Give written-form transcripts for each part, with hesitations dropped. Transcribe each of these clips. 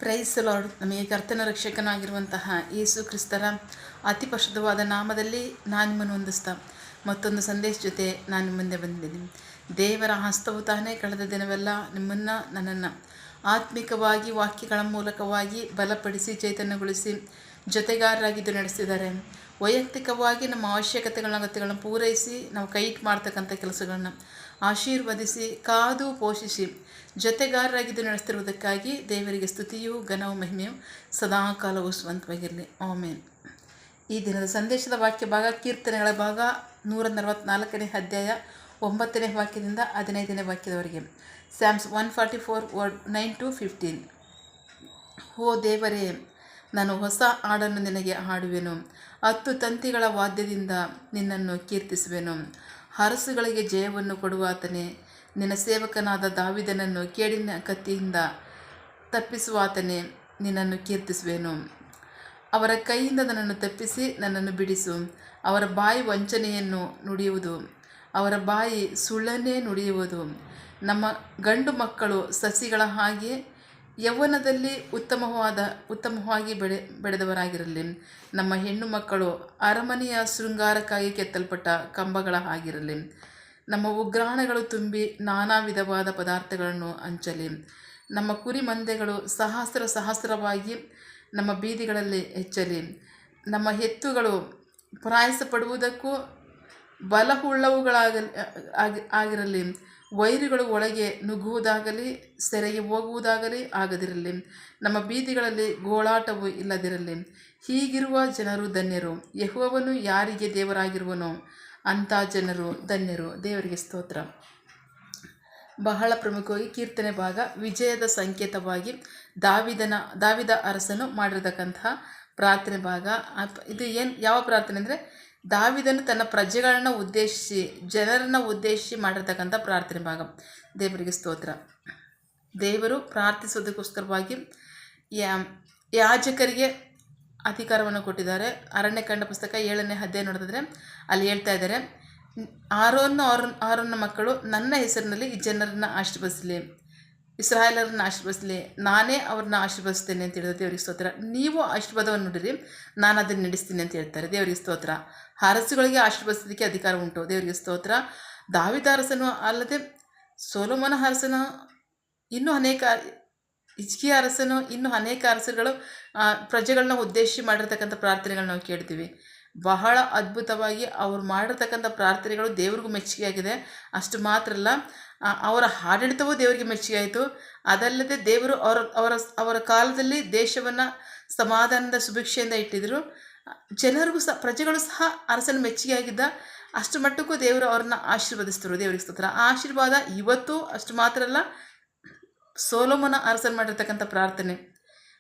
Price lord. ನಮಗೆ ಕರ್ತನ ರಕ್ಷಕನಾಗಿರುವಂತಹ ಯೇಸು ಕ್ರಿಸ್ತರ ಅತಿ ಪರಿಶುದ್ಧವಾದ ನಾಮದಲ್ಲಿ ನಾನು ನಿಮ್ಮನ್ನು ಹೊಂದಿಸ್ತಾ ಮತ್ತೊಂದು ಸಂದೇಶ ಜೊತೆ ನಾನು ನಿಮ್ಮ ಮುಂದೆ ಬಂದಿದ್ದೀನಿ. ದೇವರ ಹಸ್ತವು ತಾನೇ ಕಳೆದ ದಿನವೆಲ್ಲ ನಿಮ್ಮನ್ನು ನನ್ನನ್ನು ಆತ್ಮಿಕವಾಗಿ ವಾಕ್ಯಗಳ ಮೂಲಕವಾಗಿ ಬಲಪಡಿಸಿ ಚೈತನ್ಯಗೊಳಿಸಿ ಜೊತೆಗಾರರಾಗಿದ್ದು ನಡೆಸಿದ್ದಾರೆ. ವೈಯಕ್ತಿಕವಾಗಿ ನಮ್ಮ ಅಗತ್ಯಗಳನ್ನು ಪೂರೈಸಿ ನಾವು ಕೈಟ್ ಮಾಡ್ತಕ್ಕಂಥ ಕೆಲಸಗಳನ್ನ ಆಶೀರ್ವದಿಸಿ ಕಾದು ಪೋಷಿಸಿ ಜೊತೆಗಾರರಾಗಿದ್ದು ನಡೆಸ್ತಿರುವುದಕ್ಕಾಗಿ ದೇವರಿಗೆ ಸ್ತುತಿಯೂ ಘನವೂ ಮಹಿಮೆಯು ಸದಾಕಾಲವೂ ಸ್ವಂತವಾಗಿರಲಿ. ಆಮೇನ್. ಈ ದಿನದ ಸಂದೇಶದ ವಾಕ್ಯ ಭಾಗ ಕೀರ್ತನೆಗಳ ಭಾಗ 144ನೇ ಅಧ್ಯಾಯ 9ನೇ ವಾಕ್ಯದಿಂದ 15ನೇ ವಾಕ್ಯದವರೆಗೆ. Sam's 144 word 9-15. ಓ ದೇವರೇ, ನಾನು ಹೊಸ ಹಾಡನ್ನು ನಿನಗೆ ಹಾಡುವೆನು, 10 ತಂತಿಗಳ ವಾದ್ಯದಿಂದ ನಿನ್ನನ್ನು ಕೀರ್ತಿಸುವೆನು. ಅರಸುಗಳಿಗೆ ಜಯವನ್ನು ಕೊಡುವಾತನೇ, ನಿನ್ನ ಸೇವಕನಾದ ದಾವೀದನನ್ನು ಕೇಡಿನ ಕತ್ತಿಯಿಂದ ತಪ್ಪಿಸುವಾತನೇ, ನಿನ್ನನ್ನು ಕೀರ್ತಿಸುವೆನು. ಅವರ ಕೈಯಿಂದ ನನ್ನನ್ನು ತಪ್ಪಿಸಿ ನನ್ನನ್ನು ಬಿಡಿಸು. ಅವರ ಬಾಯಿ ವಂಚನೆಯನ್ನು ನುಡಿಯುವುದು, ಅವರ ಬಾಯಿ ಸುಳ್ಳನ್ನೇ ನುಡಿಯುವುದು. ನಮ್ಮ ಗಂಡು ಮಕ್ಕಳು ಸಸಿಗಳ ಹಾಗೆ ಯೌವನದಲ್ಲಿ ಉತ್ತಮವಾಗಿ ಬೆಳೆದವರಾಗಿರಲಿ. ನಮ್ಮ ಹೆಣ್ಣು ಮಕ್ಕಳು ಅರಮನೆಯ ಶೃಂಗಾರಕ್ಕಾಗಿ ಕೆತ್ತಲ್ಪಟ್ಟ ಕಂಬಗಳ ಹಾಗಿರಲಿ. ನಮ್ಮ ಉಗ್ರಾಣಗಳು ತುಂಬಿ ನಾನಾ ವಿಧವಾದ ಪದಾರ್ಥಗಳನ್ನು ಹಂಚಲಿ. ನಮ್ಮ ಕುರಿ ಮಂದೆಗಳು ಸಹಸ್ರವಾಗಿ ನಮ್ಮ ಬೀದಿಗಳಲ್ಲಿ ಹೆಚ್ಚಲಿ. ನಮ್ಮ ಎತ್ತುಗಳು ಪ್ರಯಾಸಪಡುವುದಕ್ಕೂ ಆಗಿರಲಿ. ವೈರಿಗಳು ಒಳಗೆ ನುಗ್ಗುವುದಾಗಲಿ ಸೆರೆಗೆ ಹೋಗುವುದಾಗಲಿ ಆಗದಿರಲಿ. ನಮ್ಮ ಬೀದಿಗಳಲ್ಲಿ ಗೋಳಾಟವು ಇಲ್ಲದಿರಲಿ. ಹೀಗಿರುವ ಜನರು ಧನ್ಯರು. ಯೆಹೋವನು ಯಾರಿಗೆ ದೇವರಾಗಿರುವನೋ ಅಂಥ ಜನರು ಧನ್ಯರು. ದೇವರಿಗೆ ಸ್ತೋತ್ರ. ಬಹಳ ಪ್ರಮುಖವಾಗಿ ಕೀರ್ತನೆ ಭಾಗ ವಿಜಯದ ಸಂಕೇತವಾಗಿ ದಾವಿದ ಅರಸನು ಮಾಡಿರತಕ್ಕಂತಹ ಪ್ರಾರ್ಥನೆ ಭಾಗ. ಇದು ಯಾವ ಪ್ರಾರ್ಥನೆ ಅಂದರೆ ದಾವಿದನು ತನ್ನ ಪ್ರಜೆಗಳನ್ನು ಉದ್ದೇಶಿಸಿ ಜನರನ್ನು ಉದ್ದೇಶಿಸಿ ಮಾಡಿರ್ತಕ್ಕಂಥ ಪ್ರಾರ್ಥನೆ ಭಾಗ. ದೇವರಿಗೆ ಸ್ತೋತ್ರ. ದೇವರು ಪ್ರಾರ್ಥಿಸೋದಕ್ಕೋಸ್ಕರವಾಗಿ ಯಾಜಕರಿಗೆ ಅಧಿಕಾರವನ್ನು ಕೊಟ್ಟಿದ್ದಾರೆ. ಅರಣ್ಯಕಾಂಡ ಪುಸ್ತಕ 7ನೇ ಅಧ್ಯಾಯ ನೋಡಿದ್ರೆ ಅಲ್ಲಿ ಹೇಳ್ತಾ ಇದ್ದಾರೆ, ಆರೋನ್ನ ಮಕ್ಕಳು ನನ್ನ ಹೆಸರಿನಲ್ಲಿ ಈ ಜನರನ್ನು ಆಶೀರ್ವದಿಸಲಿ, ಇಸ್ರಾಯೇಲರನ್ನು ಆಶೀರ್ವದಿಸಲಿ, ನಾನೇ ಅವ್ರನ್ನ ಆಶೀರ್ವದಿಸ್ತೇನೆ ಅಂತ ಹೇಳಿದ್ರೆ ದೇವರಿಗೆ ಸ್ತೋತ್ರ. ನೀವು ಆಶೀರ್ವಾದವನ್ನು ನುಡಿರಿ, ನಾನು ಅದನ್ನು ನಡೆಸ್ತೀನಿ ಅಂತ ಹೇಳ್ತಾರೆ. ದೇವರಿಗೆ ಸ್ತೋತ್ರ. ಅರಸುಗಳಿಗೆ ಆಶೀರ್ವದಿಸೋದಕ್ಕೆ ಅಧಿಕಾರ ಉಂಟು. ದೇವರಿಗೆ ಸ್ತೋತ್ರ. ದಾವೀದ ಅರಸನು ಅಲ್ಲದೆ ಸೊಲೊಮೋನ ಅರಸನು, ಇನ್ನೂ ಅನೇಕ ಹಿಜ್ಕೀಯ ಅರಸನು, ಇನ್ನೂ ಅನೇಕ ಅರಸುಗಳು ಪ್ರಜೆಗಳನ್ನ ಉದ್ದೇಶಿಸಿ ಮಾಡಿರ್ತಕ್ಕಂಥ ಪ್ರಾರ್ಥನೆಗಳನ್ನ ನಾವು ಕೇಳ್ತೀವಿ. ಬಹಳ ಅದ್ಭುತವಾಗಿ ಅವ್ರು ಮಾಡಿರ್ತಕ್ಕಂಥ ಪ್ರಾರ್ಥನೆಗಳು ದೇವ್ರಿಗೂ ಮೆಚ್ಚುಗೆಯಾಗಿದೆ. ಅಷ್ಟು ಮಾತ್ರ ಅಲ್ಲ, ಅವರ ಆಡಳಿತವೂ ದೇವರಿಗೆ ಮೆಚ್ಚುಗೆ ಆಯಿತು. ಅದಲ್ಲದೆ ದೇವರು ಅವರ ಕಾಲದಲ್ಲಿ ದೇಶವನ್ನು ಸಮಾಧಾನದ ಸುಭಿಕ್ಷೆಯಿಂದ ಇಟ್ಟಿದ್ರು. ಜನರಿಗೂ ಪ್ರಜೆಗಳು ಸಹ ಅರಸನ ಮೆಚ್ಚುಗೆ ಆಗಿದ್ದ. ಅಷ್ಟು ಮಟ್ಟಕ್ಕೂ ದೇವರು ಅವ್ರನ್ನ ಆಶೀರ್ವದಿಸಿದ್ರು. ದೇವರಿಗೆ ಸ್ತೋತ್ರ. ಆ ಆಶೀರ್ವಾದ ಇವತ್ತು ಅಷ್ಟು ಮಾತ್ರ ಅಲ್ಲ, ಸೊಲೊಮೋನ ಅರಸನ್ ಮಾಡಿರ್ತಕ್ಕಂಥ ಪ್ರಾರ್ಥನೆ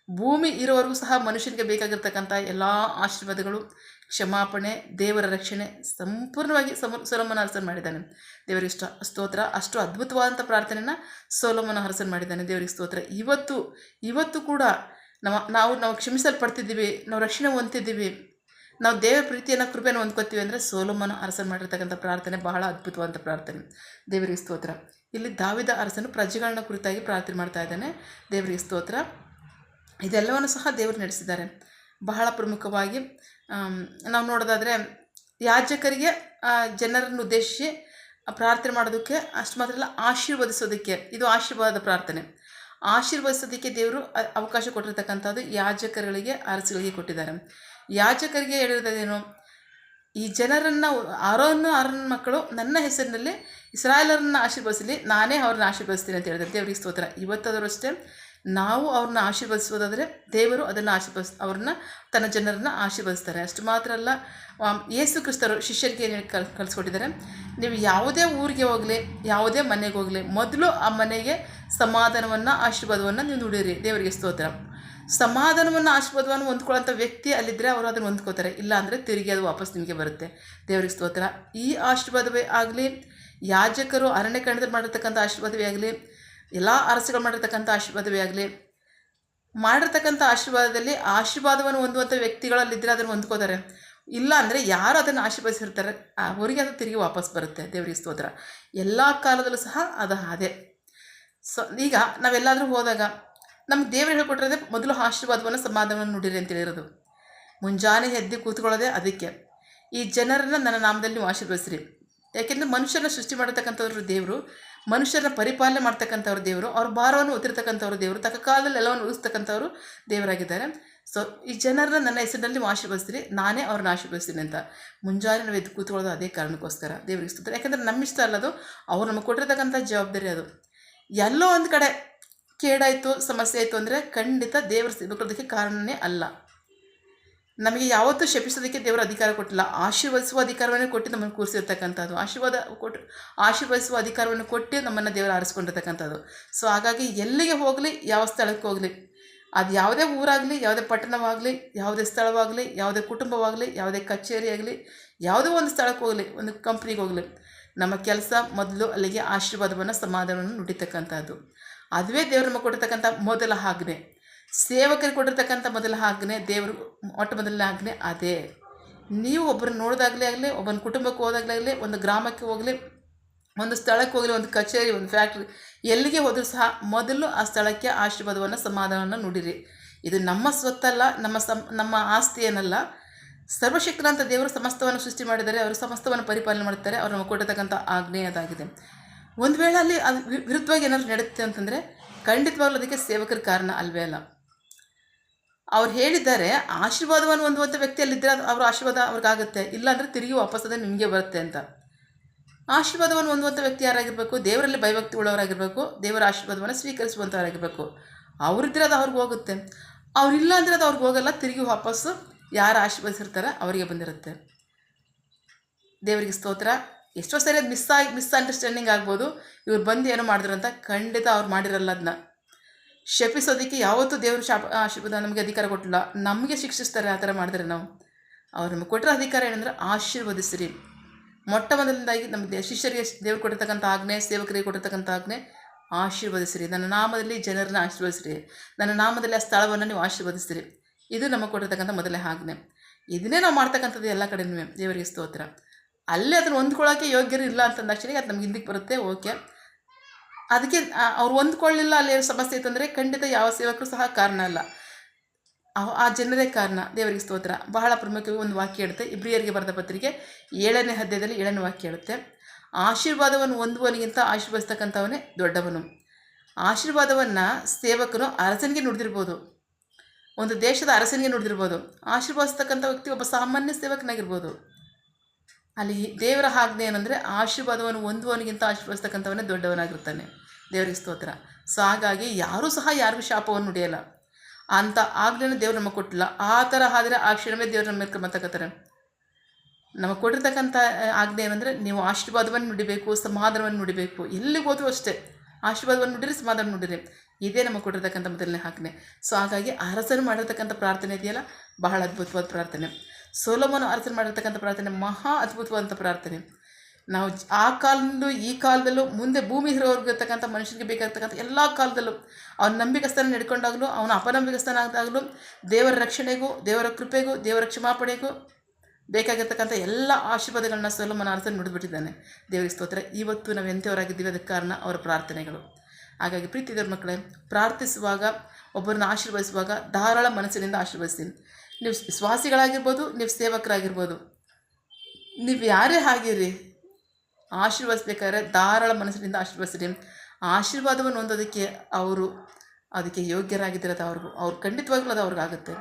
ಭೂಮಿ ಇರೋವರೆಗೂ ಸಹ ಮನುಷ್ಯನಿಗೆ ಬೇಕಾಗಿರ್ತಕ್ಕಂಥ ಎಲ್ಲ ಆಶೀರ್ವಾದಗಳು, ಕ್ಷಮಾಪಣೆ, ದೇವರ ರಕ್ಷಣೆ ಸಂಪೂರ್ಣವಾಗಿ ಸೊಲೊಮೋನ ಅರಸನ್ ಮಾಡಿದ್ದಾನೆ. ದೇವರಿಗೆ ಸ್ತೋತ್ರ. ಅಷ್ಟು ಅದ್ಭುತವಾದಂಥ ಪ್ರಾರ್ಥನೆಯನ್ನು ಸೊಲೊಮೋನ ಅರಸನ್ ಮಾಡಿದ್ದಾನೆ. ದೇವರಿಗೆ ಸ್ತೋತ್ರ. ಇವತ್ತು ಕೂಡ ನಾವು ಕ್ಷಮಿಸಲ್ಪಡ್ತಿದ್ದೀವಿ, ನಾವು ರಕ್ಷಣೆ ಹೊಂದಿದ್ದೀವಿ, ನಾವು ದೇವರ ಪ್ರೀತಿಯನ್ನು ಕೃಪೆಯನ್ನು ಹೊಂದ್ಕೋತೀವಿ ಅಂದರೆ ಸೊಲೊಮೋನ ಅರಸನ್ ಮಾಡಿರ್ತಕ್ಕಂಥ ಪ್ರಾರ್ಥನೆ ಬಹಳ ಅದ್ಭುತವಾದಂಥ ಪ್ರಾರ್ಥನೆ. ದೇವರಿಗೆ ಸ್ತೋತ್ರ. ಇಲ್ಲಿ ದಾವೀದ ಅರಸನು ಪ್ರಜೆಗಳನ್ನ ಕುರಿತಾಗಿ ಪ್ರಾರ್ಥನೆ ಮಾಡ್ತಾ ಇದ್ದಾನೆ. ದೇವರಿಗೆ ಸ್ತೋತ್ರ. ಇದೆಲ್ಲವನ್ನು ಸಹ ದೇವರು ನಡೆಸಿದ್ದಾರೆ. ಬಹಳ ಪ್ರಮುಖವಾಗಿ ನಾವು ನೋಡೋದಾದರೆ ಯಾಜಕರಿಗೆ ಜನರನ್ನು ಉದ್ದೇಶಿಸಿ ಪ್ರಾರ್ಥನೆ ಮಾಡೋದಕ್ಕೆ ಅಷ್ಟು ಮಾತ್ರ ಅಲ್ಲ, ಆಶೀರ್ವದಿಸೋದಕ್ಕೆ, ಇದು ಆಶೀರ್ವಾದದ ಪ್ರಾರ್ಥನೆ. ಆಶೀರ್ವದಿಸೋದಕ್ಕೆ ದೇವರು ಅವಕಾಶ ಕೊಟ್ಟಿರ್ತಕ್ಕಂಥದ್ದು ಯಾಜಕರುಗಳಿಗೆ, ಅರಸುಗಳಿಗೆ ಕೊಟ್ಟಿದ್ದಾರೆ. ಯಾಜಕರಿಗೆ ಹೇಳಿರೋದೇನು, ಈ ಜನರನ್ನು ಆರೋನ ಮಕ್ಕಳು ನನ್ನ ಹೆಸರಿನಲ್ಲಿ ಇಸ್ರಾಯೇಲರನ್ನು ಆಶೀರ್ವದಿಸಲಿ, ನಾನೇ ಅವ್ರನ್ನ ಆಶೀರ್ವದಿಸ್ತೀನಿ ಅಂತ ಹೇಳಿದ್ದಾರೆ. ದೇವರಿಗೆ ಸ್ತೋತ್ರ. ಇವತ್ತಾದರೂ ಅಷ್ಟೇ ನಾವು ಅವ್ರನ್ನ ಆಶೀರ್ವದಿಸೋದಾದರೆ ದೇವರು ಅದನ್ನು ಅವ್ರನ್ನ ತನ್ನ ಜನರನ್ನು ಆಶೀರ್ವದಿಸ್ತಾರೆ. ಅಷ್ಟು ಮಾತ್ರ ಅಲ್ಲ, ಯೇಸು ಕ್ರಿಸ್ತರು ಶಿಷ್ಯರಿಗೆ ಏನು ಕಲಿಸ್ಕೊಟ್ಟಿದ್ದಾರೆ, ನೀವು ಯಾವುದೇ ಊರಿಗೆ ಹೋಗಲಿ, ಯಾವುದೇ ಮನೆಗೆ ಹೋಗಲಿ, ಮೊದಲು ಆ ಮನೆಗೆ ಸಮಾಧಾನವನ್ನು ಆಶೀರ್ವಾದವನ್ನು ನೀವು ನುಡಿಯಿರಿ. ದೇವರಿಗೆ ಸ್ತೋತ್ರ. ಸಮಾಧಾನವನ್ನು ಆಶೀರ್ವಾದವನ್ನು ಹೊಂದ್ಕೊಳ್ಳೋಂಥ ವ್ಯಕ್ತಿ ಅಲ್ಲಿದ್ದರೆ ಅವರು ಅದನ್ನು ಹೊಂದ್ಕೋತಾರೆ. ಇಲ್ಲ ಅಂದರೆ ತಿರುಗಿ ಅದು ವಾಪಸ್ ನಿಮಗೆ ಬರುತ್ತೆ. ದೇವರಿಗೆ ಸ್ತೋತ್ರ. ಈ ಆಶೀರ್ವಾದವೇ ಆಗಲಿ, ಯಾಜಕರು ಅರಣ್ಯಕಾಂಡದಲ್ಲಿ ಮಾಡಿರ್ತಕ್ಕಂಥ ಆಶೀರ್ವಾದವೇ ಆಗಲಿ, ಎಲ್ಲ ಅರಸುಗಳು ಮಾಡಿರ್ತಕ್ಕಂಥ ಆಶೀರ್ವಾದವೇ ಆಗಲಿ, ಮಾಡಿರ್ತಕ್ಕಂಥ ಆಶೀರ್ವಾದದಲ್ಲಿ ಆಶೀರ್ವಾದವನ್ನು ಹೊಂದುವಂಥ ವ್ಯಕ್ತಿಗಳಲ್ಲಿದ್ದರೆ ಅದನ್ನು ಹೊಂದ್ಕೋತಾರೆ. ಇಲ್ಲ ಅಂದರೆ ಯಾರು ಅದನ್ನು ಆಶೀರ್ವದಿಸಿರ್ತಾರೆ ಅವರಿಗೆ ಅದು ತಿರುಗಿ ವಾಪಸ್ ಬರುತ್ತೆ. ದೇವರಿಗೆ ಸ್ತೋತ್ರ. ಎಲ್ಲ ಕಾಲದಲ್ಲೂ ಸಹ ಅದು ಅದೇ. ಈಗ ನಾವೆಲ್ಲಾದರೂ ಹೋದಾಗ ನಮ್ಗೆ ದೇವರು ಹೇಳ್ಕೊಟ್ಟಿರೋದೇ ಮೊದಲು ಆಶೀರ್ವಾದವನ್ನು ಸಮಾಧಾನವನ್ನು ನುಡಿರಿ ಅಂತ ಹೇಳಿರೋದು. ಮುಂಜಾನೆ ಎದ್ದು ಕೂತ್ಕೊಳ್ಳೋದೇ ಅದಕ್ಕೆ. ಈ ಜನರನ್ನು ನನ್ನ ನಾಮದಲ್ಲಿ ನೀವು ಆಶೀರ್ವದಿಸ್ರಿ. ಯಾಕೆಂದರೆ ಮನುಷ್ಯರನ್ನ ಸೃಷ್ಟಿ ಮಾಡತಕ್ಕಂಥವ್ರು ದೇವರು, ಮನುಷ್ಯರನ್ನ ಪರಿಪಾಲನೆ ಮಾಡ್ತಕ್ಕಂಥವ್ರು ದೇವರು, ಅವ್ರ ಭಾರವನ್ನು ಹೊತ್ತಿರ್ತಕ್ಕಂಥವ್ರು ದೇವರು, ತಕ್ಕ ಕಾಲದಲ್ಲಿ ಎಲ್ಲವನ್ನು ಉಳಿಸ್ತಕ್ಕಂಥವ್ರು ದೇವರಾಗಿದ್ದಾರೆ. ಸೊ ಈ ಜನರನ್ನ ನನ್ನ ಹೆಸರಿನಲ್ಲಿ ನೀವು ಆಶೀರ್ವದಿಸ್ರಿ, ನಾನೇ ಅವ್ರನ್ನ ಆಶೀರ್ವದಿಸ್ತೀನಿ ಅಂತ ಮುಂಜಾನೆ ನಾವು ಎದ್ದು ಕೂತ್ಕೊಳ್ಳೋದು ಅದೇ ಕಾರಣಕ್ಕೋಸ್ಕರ ದೇವರಿಗೆ ಸ್ತೋತ್ರ. ಯಾಕೆಂದರೆ ನಮ್ಮ ಇಷ್ಟ ಅಲ್ಲದು, ಅವ್ರು ನಮಗೆ ಕೊಟ್ಟಿರ್ತಕ್ಕಂಥ ಜವಾಬ್ದಾರಿ ಅದು. ಎಲ್ಲೋ ಒಂದು ಕಡೆ ಕೇಡಾಯಿತು, ಸಮಸ್ಯೆ ಆಯಿತು ಅಂದರೆ ಖಂಡಿತ ದೇವರು ಸಿಗೋದಕ್ಕೆ ಕಾರಣನೇ ಅಲ್ಲ. ನಮಗೆ ಯಾವತ್ತೂ ಶಪಿಸೋದಕ್ಕೆ ದೇವರ ಅಧಿಕಾರ ಕೊಟ್ಟಿಲ್ಲ, ಆಶೀರ್ವದಿಸುವ ಅಧಿಕಾರವನ್ನೇ ಕೊಟ್ಟು ನಮ್ಮನ್ನು ಕೂರಿಸಿರ್ತಕ್ಕಂಥದ್ದು. ಆಶೀರ್ವದಿಸುವ ಅಧಿಕಾರವನ್ನು ಕೊಟ್ಟು ನಮ್ಮನ್ನು ದೇವರು ಆರಿಸ್ಕೊಂಡಿರ್ತಕ್ಕಂಥದ್ದು. ಸೊ ಹಾಗಾಗಿ ಎಲ್ಲಿಗೆ ಹೋಗಲಿ, ಯಾವ ಸ್ಥಳಕ್ಕೆ ಹೋಗಲಿ, ಅದು ಯಾವುದೇ ಊರಾಗಲಿ, ಯಾವುದೇ ಪಟ್ಟಣವಾಗಲಿ, ಯಾವುದೇ ಸ್ಥಳವಾಗಲಿ, ಯಾವುದೇ ಕುಟುಂಬವಾಗಲಿ, ಯಾವುದೇ ಕಚೇರಿ ಆಗಲಿ, ಯಾವುದೋ ಒಂದು ಸ್ಥಳಕ್ಕೆ ಹೋಗಲಿ, ಒಂದು ಕಂಪ್ನಿಗೆ ಹೋಗಲಿ, ನಮ್ಮ ಕೆಲಸ ಮೊದಲು ಅಲ್ಲಿಗೆ ಆಶೀರ್ವಾದವನ್ನು ಸಮಾಧಾನವನ್ನು ನುಡಿತಕ್ಕಂಥದ್ದು. ಅದುವೇ ದೇವರು ನಮಗೆ ಕೊಟ್ಟಿರ್ತಕ್ಕಂಥ ಮೊದಲ ಆಜ್ಞೆ. ಸೇವಕರಿಗೆ ಕೊಟ್ಟಿರ್ತಕ್ಕಂಥ ಮೊದಲ ಆಜ್ಞೆ, ದೇವರು ಮೊಟ್ಟ ಮೊದಲನೇ ಆಜ್ಞೆ ಅದೇ. ನೀವು ಒಬ್ಬರನ್ನ ನೋಡೋದಾಗಲೇ ಆಗಲಿ, ಒಬ್ಬನ ಕುಟುಂಬಕ್ಕೆ ಹೋದಾಗಲೇ ಆಗಲಿ, ಒಂದು ಗ್ರಾಮಕ್ಕೆ ಹೋಗಲಿ, ಒಂದು ಸ್ಥಳಕ್ಕೆ ಹೋಗಲಿ, ಒಂದು ಕಚೇರಿ, ಒಂದು ಫ್ಯಾಕ್ಟ್ರಿ, ಎಲ್ಲಿಗೆ ಹೋದರೂ ಸಹ ಮೊದಲು ಆ ಸ್ಥಳಕ್ಕೆ ಆಶೀರ್ವಾದವನ್ನು ಸಮಾಧಾನವನ್ನು ನುಡಿರಿ. ಇದು ನಮ್ಮ ಸ್ವತ್ತಲ್ಲ, ನಮ್ಮ ಆಸ್ತಿ ಏನಲ್ಲ. ಸರ್ವಶಕ್ತನಂತ ದೇವರು ಸಮಸ್ತವನ್ನು ಸೃಷ್ಟಿ ಮಾಡಿದ್ದಾರೆ, ಅವರು ಸಮಸ್ತವನ್ನು ಪರಿಪಾಲನೆ ಮಾಡ್ತಾರೆ. ಅವರು ನಮಗೆ ಕೊಟ್ಟಿರ್ತಕ್ಕಂಥ ಆಜ್ಞೆ ಅದಾಗಿದೆ. ಒಂದು ವೇಳೆ ಅಲ್ಲಿ ಅದು ವಿರುದ್ಧವಾಗಿ ಏನಾದ್ರು ನಡೆಯುತ್ತೆ ಅಂತಂದರೆ ಖಂಡಿತವಾಗ್ಲೂ ಅದಕ್ಕೆ ಸೇವಕರ ಕಾರಣ ಅಲ್ವೇ ಅಲ್ಲ. ಅವ್ರು ಹೇಳಿದ್ದಾರೆ, ಆಶೀರ್ವಾದವನ್ನು ಹೊಂದುವಂಥ ವ್ಯಕ್ತಿಯಲ್ಲಿದ್ದರೆ ಅವ್ರ ಆಶೀರ್ವಾದ ಅವ್ರಿಗಾಗುತ್ತೆ, ಇಲ್ಲಾಂದರೆ ತಿರುಗಿ ವಾಪಸ್ಸದೇ ನಿಮಗೆ ಬರುತ್ತೆ ಅಂತ. ಆಶೀರ್ವಾದವನ್ನು ಹೊಂದುವಂಥ ವ್ಯಕ್ತಿ ಯಾರಾಗಿರಬೇಕು? ದೇವರಲ್ಲಿ ಭಯಭಕ್ತಿ ಉಳ್ಳವರಾಗಿರಬೇಕು, ದೇವರ ಆಶೀರ್ವಾದವನ್ನು ಸ್ವೀಕರಿಸುವಂಥವರಾಗಿರಬೇಕು. ಅವರಿದ್ದರೆ ಅದು ಅವ್ರಿಗೆ ಹೋಗುತ್ತೆ, ಅವರಿಲ್ಲ ಅಂದರೆ ಅದು ಅವ್ರಿಗೆ ಹೋಗಲ್ಲ, ತಿರುಗಿ ವಾಪಸ್ಸು ಯಾರು ಆಶೀರ್ವದಿಸಿರ್ತಾರೆ ಅವರಿಗೆ ಬಂದಿರುತ್ತೆ. ದೇವರಿಗೆ ಸ್ತೋತ್ರ. ಎಷ್ಟೋ ಸರಿ ಅದು ಮಿಸ್ಅಂಡರ್ಸ್ಟ್ಯಾಂಡಿಂಗ್ ಆಗ್ಬೋದು, ಇವ್ರು ಬಂದು ಏನೋ ಮಾಡಿದ್ರು ಅಂತ. ಖಂಡಿತ ಅವ್ರು ಮಾಡಿರಲ್ಲ. ಅದನ್ನ ಶಪಿಸೋದಕ್ಕೆ ಯಾವತ್ತೂ ದೇವರು ಆಶೀರ್ವಾದ ನಮಗೆ ಅಧಿಕಾರ ಕೊಟ್ಟಿಲ್ಲ, ನಮಗೆ ಶಿಕ್ಷಿಸ್ತಾರೆ ಆ ಥರ ಮಾಡಿದ್ರೆ. ಅವ್ರು ನಮಗೆ ಕೊಟ್ಟಿರೋ ಅಧಿಕಾರ ಏನಂದ್ರೆ ಆಶೀರ್ವದಿಸಿರಿ. ಮೊಟ್ಟ ಮೊದಲನೇದಾಗಿ ನಮ್ಮ ಶಿಷ್ಯರಿಗೆ ದೇವರು ಕೊಟ್ಟಿರ್ತಕ್ಕಂಥ ಆಜ್ಞೆ, ಸೇವಕರಿಗೆ ಕೊಟ್ಟಿರ್ತಕ್ಕಂಥ ಆಜ್ಞೆ ಆಶೀರ್ವದಿಸಿರಿ. ನನ್ನ ನಾಮದಲ್ಲಿ ಜನರನ್ನ ಆಶೀರ್ವದಿಸಿರಿ, ನನ್ನ ನಾಮದಲ್ಲಿ ಆ ಸ್ಥಳವನ್ನು ನೀವು ಆಶೀರ್ವದಿಸಿರಿ. ಇದು ನಮಗೆ ಕೊಟ್ಟಿರ್ತಕ್ಕಂಥ ಮೊದಲನೇ ಆಜ್ಞೆ. ಇದನ್ನೇ ನಾವು ಮಾಡ್ತಕ್ಕಂಥದ್ದು ಎಲ್ಲ ಕಡೆಯೂ. ದೇವರಿಗೆ ಸ್ತೋತ್ರ. ಅಲ್ಲೇ ಅದನ್ನು ಹೊಂದ್ಕೊಳ್ಳೋಕ್ಕೆ ಯೋಗ್ಯರು ಇಲ್ಲ ಅಂತಂದಾಕ್ಷಣ ಅದು ನಮ್ಗೆ ಹಿಂದಕ್ಕೆ ಬರುತ್ತೆ. ಓಕೆ, ಅದಕ್ಕೆ ಅವ್ರು ಹೊಂದ್ಕೊಳ್ಳಿಲ್ಲ, ಅಲ್ಲಿ ಸಮಸ್ಯೆ ಇತ್ತಂದರೆ ಖಂಡಿತ ಯಾವ ಸೇವಕರು ಸಹ ಕಾರಣ ಅಲ್ಲ, ಆ ಜನರೇ ಕಾರಣ. ದೇವರಿಗೆ ಸ್ತೋತ್ರ. ಬಹಳ ಪ್ರಮುಖವಾಗಿ ಒಂದು ವಾಕ್ಯ ಹೇಳುತ್ತೆ, ಇಬ್ರಿಯರಿಗೆ ಬರೆದ ಪತ್ರಿಕೆ 7ನೇ ಅಧ್ಯಾಯದಲ್ಲಿ 7ನೇ ವಾಕ್ಯ ಹೇಳುತ್ತೆ, ಆಶೀರ್ವಾದವನ್ನು ಹೊಂದುವನಿಗಿಂತ ಆಶೀರ್ವದಿಸ್ತಕ್ಕಂಥವನೇ ದೊಡ್ಡವನು. ಆಶೀರ್ವಾದವನ್ನು ಸೇವಕನು ಅರಸನಿಗೆ ನುಡಿದಿರ್ಬೋದು, ಒಂದು ದೇಶದ ಅರಸನಿಗೆ ನುಡಿದಿರ್ಬೋದು. ಆಶೀರ್ವದಿಸ್ತಕ್ಕಂಥ ವ್ಯಕ್ತಿ ಒಬ್ಬ ಸಾಮಾನ್ಯ ಸೇವಕನಾಗಿರ್ಬೋದು. ಅಲ್ಲಿ ದೇವರ ಆಜ್ಞೆ ಏನಂದರೆ ಆಶೀರ್ವಾದವನ್ನು ಹೊಂದುವವನಿಗಿಂತ ಆಶೀರ್ವದಿಸ್ತಕ್ಕಂಥವನೇ ದೊಡ್ಡವನಾಗಿರ್ತಾನೆ. ದೇವರಿಗೆ ಸ್ತೋತ್ರ. ಸೊ ಹಾಗಾಗಿ ಯಾರೂ ಸಹ ಯಾರಿಗೂ ಶಾಪವನ್ನು ನುಡಿಯಲ್ಲ. ಅಂಥ ಆಜ್ಞೆಯನ್ನು ದೇವರು ನಮಗೆ ಕೊಟ್ಟಿಲ್ಲ. ಆ ಥರ ಆದರೆ ಆ ಕ್ಷಣವೇ ದೇವರು ನಮ್ಮ ಮೇಲೆ ಕ್ರಮ ತಗೋತಾರೆ. ನಮಗೆ ಕೊಟ್ಟಿರ್ತಕ್ಕಂಥ ಆಜ್ಞೆ ಏನಂದರೆ ನೀವು ಆಶೀರ್ವಾದವನ್ನು ನುಡಿಬೇಕು, ಸಮಾಧಾನವನ್ನು ನುಡಿಬೇಕು. ಎಲ್ಲಿಗೆ ಹೋದರೂ ಅಷ್ಟೇ ಆಶೀರ್ವಾದವನ್ನು ನುಡಿರಿ, ಸಮಾಧಾನ ನುಡಿರಿ. ಇದೇ ನಮಗೆ ಕೊಟ್ಟಿರ್ತಕ್ಕಂಥ ಮೊದಲನೇ ಆಜ್ಞೆ. ಸೊ ಹಾಗಾಗಿ ಅರಸರು ಮಾಡಿರ್ತಕ್ಕಂಥ ಪ್ರಾರ್ಥನೆ ಇದೆಯಲ್ಲ, ಬಹಳ ಅದ್ಭುತವಾದ ಪ್ರಾರ್ಥನೆ. ಸೊಲೊಮೋನ ಅರಸರು ಮಾಡಿರ್ತಕ್ಕಂಥ ಪ್ರಾರ್ಥನೆ ಮಹಾ ಅದ್ಭುತವಾದಂಥ ಪ್ರಾರ್ಥನೆ. ನಾವು ಆ ಕಾಲದಲ್ಲೂ ಈ ಕಾಲದಲ್ಲೂ ಮುಂದೆ ಭೂಮಿ ಇರೋರ್ಗಿರ್ತಕ್ಕಂಥ ಮನುಷ್ಯನಿಗೆ ಬೇಕಾಗಿರ್ತಕ್ಕಂಥ ಎಲ್ಲ ಕಾಲದಲ್ಲೂ ಅವನ ನಂಬಿಕಸ್ಥಾನ ನಡ್ಕೊಂಡಾಗಲೂ, ಅವನ ಅಪನಂಬಿಕಸ್ಥಾನ ಆದಾಗಲೂ ದೇವರ ರಕ್ಷಣೆಗೂ, ದೇವರ ಕೃಪೆಗೂ, ದೇವರ ಕ್ಷಮಾಪಣೆಗೂ ಬೇಕಾಗಿರ್ತಕ್ಕಂಥ ಎಲ್ಲ ಆಶೀರ್ವಾದಗಳನ್ನ ಸೊಲೊಮೋನ ಅರಸರು ನುಡಿದ್ಬಿಟ್ಟಿದ್ದಾನೆ. ದೇವರಿಗೆ ಸ್ತೋತ್ರ. ಇವತ್ತು ನಾವು ಎಂಥವರಾಗಿದ್ದೀವಿ ಅದಕ್ಕೆ ಕಾರಣ ಅವರ ಪ್ರಾರ್ಥನೆಗಳು. ಹಾಗಾಗಿ ಪ್ರೀತಿ ದೇವ್ರ ಮಕ್ಕಳೇ, ಪ್ರಾರ್ಥಿಸುವಾಗ, ಒಬ್ಬರನ್ನ ಆಶೀರ್ವದಿಸುವಾಗ ಧಾರಾಳ ಮನಸ್ಸಿನಿಂದ ಆಶೀರ್ವದಿಸಿ. ನೀವು ವಿಶ್ವಾಸಿಗಳಾಗಿರ್ಬೋದು, ನೀವು ಸೇವಕರಾಗಿರ್ಬೋದು, ನೀವು ಯಾರೇ ಆಗಿರಿ, ಆಶೀರ್ವದಿಸ್ಬೇಕಾದ್ರೆ ಧಾರಾಳ ಮನಸ್ಸಿನಿಂದ ಆಶೀರ್ವದಿಸಿರಿ. ಆಶೀರ್ವಾದವನ್ನು ಹೊಂದೋದಕ್ಕೆ ಅವರು ಅದಕ್ಕೆ ಯೋಗ್ಯರಾಗಿದ್ದರೆ ಅವ್ರು ಖಂಡಿತವಾಗ್ಲೂ ಅದು ಅವ್ರಿಗಾಗುತ್ತೆ.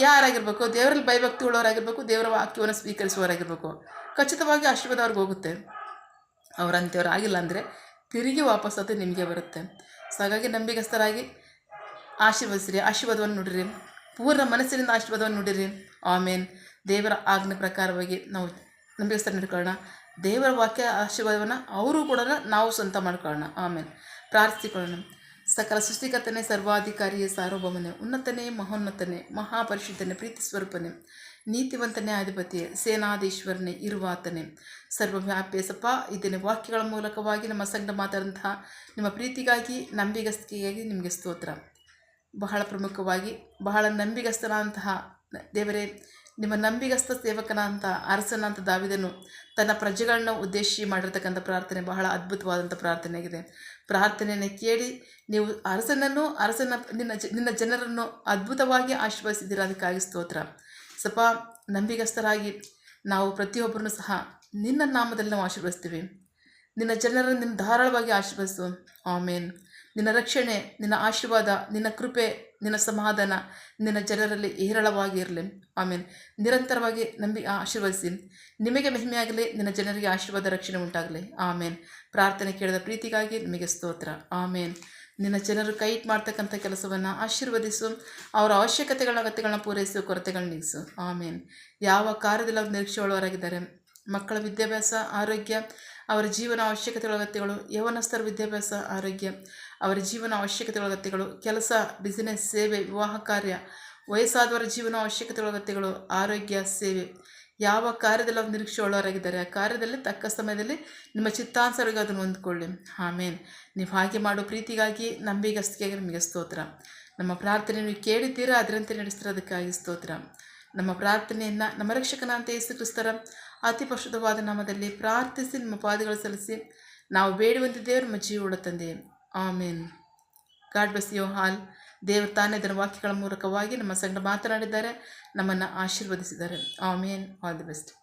ಯಾರಾಗಿರ್ಬೇಕು? ದೇವರಲ್ಲಿ ಭಯಭಕ್ತಿ ಉಳ್ಳವರಾಗಿರ್ಬೇಕು, ದೇವರ ವಾಕ್ಯವನ್ನು ಸ್ವೀಕರಿಸುವವರಾಗಿರ್ಬೇಕು. ಖಚಿತವಾಗಿ ಆಶೀರ್ವಾದ ಅವ್ರಿಗೆ ಹೋಗುತ್ತೆ. ಅವರಂಥವ್ರು ಆಗಿಲ್ಲ ಅಂದರೆ ತಿರುಗಿ ವಾಪಸ್ ಅದು ನಿಮಗೆ ಬರುತ್ತೆ. ಸೊ ಹಾಗಾಗಿ ನಂಬಿಗಸ್ತರಾಗಿ ಆಶೀರ್ವದಿಸಿರಿ, ಆಶೀರ್ವಾದವನ್ನು ನುಡಿರಿ, ಪೂರ್ಣ ಮನಸ್ಸಿನಿಂದ ಆಶೀರ್ವಾದವನ್ನು ನುಡಿರಿ. ಆಮೇನ್. ದೇವರ ಆಜ್ಞೆ ಪ್ರಕಾರವಾಗಿ ನಾವು ನಂಬಿಗಸ್ತರ ನಡ್ಕೊಳ್ಳೋಣ. ದೇವರ ವಾಕ್ಯ ಆಶೀರ್ವಾದವನ್ನು ಅವರು ಕೂಡ ನಾವು ಸ್ವಂತ ಮಾಡ್ಕೊಳ್ಳೋಣ. ಆಮೇಲೆ ಪ್ರಾರ್ಥಿಸಿಕೊಳ್ಳೋಣ. ಸಕಲ ಸೃಷ್ಟಿಕರ್ತನೆ, ಸರ್ವಾಧಿಕಾರಿಯೇ, ಸಾರ್ವಭೌಮನೆ, ಉನ್ನತನೇ, ಮಹೋನ್ನತನೇ, ಮಹಾಪರಿಶುದ್ಧನೇ, ಪ್ರೀತಿ ಸ್ವರೂಪನೇ, ನೀತಿವಂತನೇ, ಅಧಿಪತಿಯೇ, ಸೇನಾಧೀಶ್ವರನೇ, ಇರುವಾತನೇ, ಸರ್ವವ್ಯಾಪಿಯ ಸಪ. ಇದನ್ನೇ ವಾಕ್ಯಗಳ ಮೂಲಕವಾಗಿ ನಮ್ಮ ಸಂಗಡ ಮಾತಾಡಿದಂತಹ ನಿಮ್ಮ ಪ್ರೀತಿಗಾಗಿ, ನಂಬಿಗಸ್ತಿಗಾಗಿ ನಿಮಗೆ ಸ್ತೋತ್ರ. ಬಹಳ ಪ್ರಮುಖವಾಗಿ ಬಹಳ ನಂಬಿಗಸ್ತನಾದಂತಹ ದೇವರೇ, ನಿಮ್ಮ ನಂಬಿಗಸ್ತ ಸೇವಕನಂತ ಅರಸನಂತ ದಾವೀದನು ತನ್ನ ಪ್ರಜೆಗಳನ್ನ ಉದ್ದೇಶಿಸಿ ಮಾಡಿರ್ತಕ್ಕಂಥ ಪ್ರಾರ್ಥನೆ ಬಹಳ ಅದ್ಭುತವಾದಂಥ ಪ್ರಾರ್ಥನೆಯಾಗಿದೆ. ಪ್ರಾರ್ಥನೆಯನ್ನು ಕೇಳಿ ನೀವು ನಿನ್ನ ಜನರನ್ನು ಅದ್ಭುತವಾಗಿ ಆಶೀರ್ವದಿಸಿದ್ದೀರ. ಅದಕ್ಕಾಗಿ ಸ್ತೋತ್ರ. ಸಪ ನಂಬಿಗಸ್ತರಾಗಿ ನಾವು ಪ್ರತಿಯೊಬ್ಬರನ್ನು ಸಹ ನಿನ್ನ ನಾಮದಲ್ಲಿ ನಾವು ಆಶೀರ್ವದಿಸ್ತೀವಿ. ನಿನ್ನ ಜನರನ್ನು ನಿನ್ನ ಧಾರಾಳವಾಗಿ ಆಶೀರ್ವದಿಸು. ಆಮೇನ್. ನಿನ್ನ ರಕ್ಷಣೆ, ನಿನ್ನ ಆಶೀರ್ವಾದ, ನಿನ್ನ ಕೃಪೆ, ನಿನ್ನ ಸಮಾಧಾನ ನಿನ್ನ ಜನರಲ್ಲಿ ಹೇರಳವಾಗಿ ಇರಲಿ. ಆಮೇನ್. ನಿರಂತರವಾಗಿ ಆಶೀರ್ವದಿಸಿ. ನಿಮಗೆ ಮಹಿಮೆಯಾಗಲಿ, ನಿನ್ನ ಜನರಿಗೆ ಆಶೀರ್ವಾದ, ರಕ್ಷಣೆ ಉಂಟಾಗಲಿ. ಆಮೇನ್. ಪ್ರಾರ್ಥನೆ ಕೇಳಿದ ಪ್ರೀತಿಗಾಗಿ ನಿಮಗೆ ಸ್ತೋತ್ರ. ಆಮೇನ್. ನಿನ್ನ ಜನರು ಕೈ ಮಾಡ್ತಕ್ಕಂಥ ಕೆಲಸವನ್ನು ಆಶೀರ್ವದಿಸು. ಅವರ ಅಗತ್ಯಗಳನ್ನ ಪೂರೈಸು, ಕೊರತೆಗಳನ್ನ ನೀಗಿಸು. ಆಮೇನ್. ಯಾವ ಕಾರ್ಯದಲ್ಲಿ ಅವರು ನಿರೀಕ್ಷೆ ಉಳ್ಳವರಾಗಿದ್ದಾರೆ, ಮಕ್ಕಳ ವಿದ್ಯಾಭ್ಯಾಸ, ಆರೋಗ್ಯ, ಅವರ ಜೀವನ ಅವಶ್ಯಕತೆಗಳ ಅಗತ್ಯಗಳು, ಯೌವನಸ್ಥರ ವಿದ್ಯಾಭ್ಯಾಸ, ಆರೋಗ್ಯ, ಅವರ ಜೀವನ ಅವಶ್ಯಕತೆಗಳ ಅಗತ್ಯಗಳು, ಕೆಲಸ, ಬಿಸಿನೆಸ್, ಸೇವೆ, ವಿವಾಹ ಕಾರ್ಯ, ವಯಸ್ಸಾದವರ ಜೀವನ ಅವಶ್ಯಕತೆಗಳ ಅಗತ್ಯಗಳು, ಆರೋಗ್ಯ, ಸೇವೆ, ಯಾವ ಕಾರ್ಯದಲ್ಲಿ ಅವರು ನಿರೀಕ್ಷೆ ಉಳ್ಳವರಾಗಿದ್ದಾರೆ ಆ ಕಾರ್ಯದಲ್ಲಿ ತಕ್ಕ ಸಮಯದಲ್ಲಿ ನಿಮ್ಮ ಚಿತ್ತಾನುಸಾರವಾಗಿ ಅದನ್ನು ಹೊಂದ್ಕೊಳ್ಳಿ. ಆಮೇನ್. ನೀವು ಹಾಗೆ ಮಾಡೋ ಪ್ರೀತಿಗಾಗಿ, ನಂಬಿಗಸ್ತಿಗಾಗಿ ನಿಮಗೆ ಸ್ತೋತ್ರ. ನಮ್ಮ ಪ್ರಾರ್ಥನೆಯನ್ನು ಕೇಳಿದ್ದೀರಾ, ಅದರಂತೆ ನಡೆಸ್ತಿರೋದಕ್ಕಾಗಿ ಸ್ತೋತ್ರ. ನಮ್ಮ ಪ್ರಾರ್ಥನೆಯನ್ನು ನಮ್ಮ ರಕ್ಷಕನಾಂತ ಯೇಸು ಕ್ರಿಸ್ತರ ಅತಿ ಪರಿಶುದ್ಧವಾದ ನಾಮದಲ್ಲಿ ಪ್ರಾರ್ಥಿಸಿ ನಿಮ್ಮ ಪಾದಗಳು ಸಲ್ಲಿಸಿ ನಾವು ಬೇಡುವಂತಿದ್ದೇವೆ ನಮ್ಮ ಜೀವವುಳ್ಳ ತಂದೆ. Amen. God bless you all. ದೇವರು ತಾನೇ ಅದರ ವಾಕ್ಯಗಳ ಮೂಲಕವಾಗಿ ನಮ್ಮ ಸಂಗಡ ಮಾತನಾಡಿದ್ದಾರೆ, ನಮ್ಮನ್ನು ಆಶೀರ್ವದಿಸಿದ್ದಾರೆ. ಆಮೇನ್. All the best.